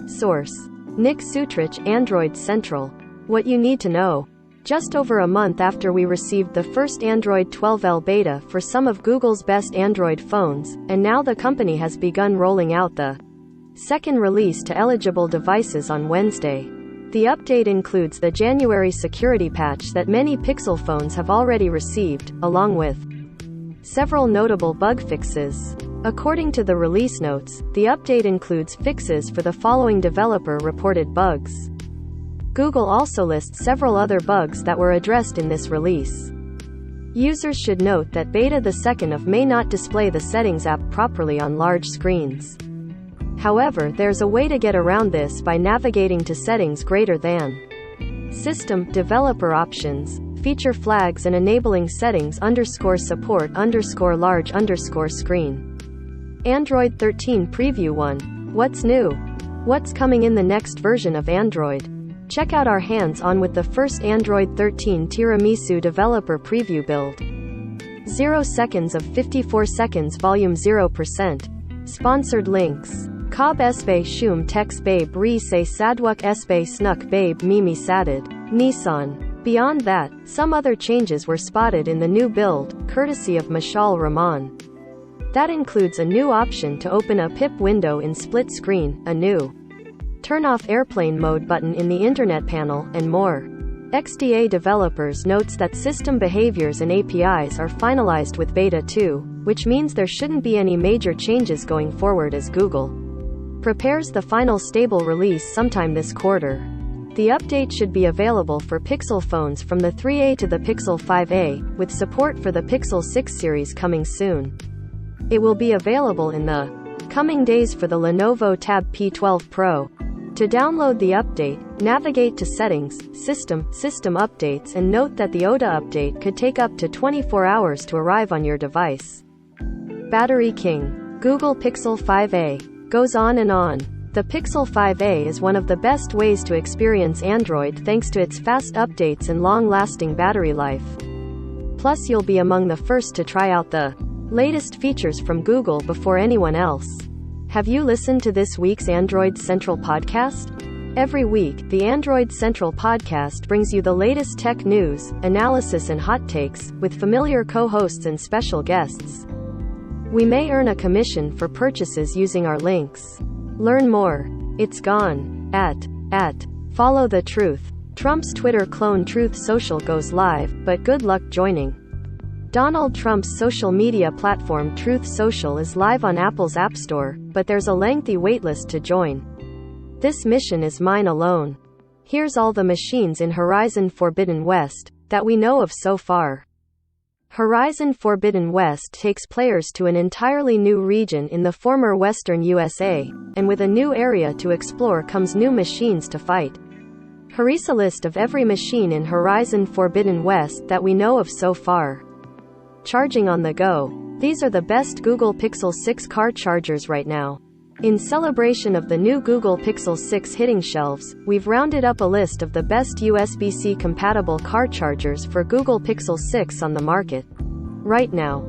Source: Nick Sutrich, Android Central. What you need to know. Just over a month after we received the first Android 12L beta for some of Google's best Android phones, and now the company has begun rolling out the second release to eligible devices on Wednesday. The update includes the January security patch that many Pixel phones have already received, along with several notable bug fixes. According to the release notes, the update includes fixes for the following developer-reported bugs. Google also lists several other bugs that were addressed in this release. Users should note that Beta 2 may not display the Settings app properly on large screens. However, there's a way to get around this by navigating to Settings greater than System, Developer Options, Feature Flags and enabling settings_support_large_screen. Android 13 Preview 1. What's new? What's coming in the next version of Android? Check out our hands-on with the first Android 13 Tiramisu developer preview build. 0 seconds of 54 seconds volume 0%. Sponsored links. Cobb Esbe Shum Tex Babe Re Se Sadwuk Esbe Snuck Babe Mimi Sadid. Nissan. Beyond that, some other changes were spotted in the new build, courtesy of Mashal Rahman. That includes a new option to open a PIP window in split screen, a new turn off airplane mode button in the Internet panel, and more. XDA Developers notes that system behaviors and APIs are finalized with Beta 2, which means there shouldn't be any major changes going forward as Google prepares the final stable release sometime this quarter. The update should be available for Pixel phones from the 3A to the Pixel 5A, with support for the Pixel 6 series coming soon. It will be available in the coming days for the Lenovo Tab P12 Pro. To download the update, navigate to Settings, System Updates and note that the OTA update could take up to 24 hours to arrive on your device. Battery King. Google Pixel 5a. Goes on and on. The Pixel 5a is one of the best ways to experience Android thanks to its fast updates and long-lasting battery life. Plus you'll be among the first to try out the latest features from Google before anyone else. Have you listened to this week's Android Central podcast? Every week, the Android Central podcast brings you the latest tech news, analysis and hot takes, with familiar co-hosts and special guests. We may earn a commission for purchases using our links. Learn more. It's gone. At Follow the Truth. Trump's Twitter clone Truth Social goes live, but good luck joining. Donald Trump's social media platform Truth Social is live on Apple's App Store, but there's a lengthy waitlist to join. This mission is mine alone. Here's all the machines in Horizon Forbidden West that we know of so far. Horizon Forbidden West takes players to an entirely new region in the former Western USA, and with a new area to explore comes new machines to fight. Here's a list of every machine in Horizon Forbidden West that we know of so far. Charging on the go. These are the best Google Pixel 6 car chargers right now. In celebration of the new Google Pixel 6 hitting shelves, we've rounded up a list of the best USB-C compatible car chargers for Google Pixel 6 on the market right now.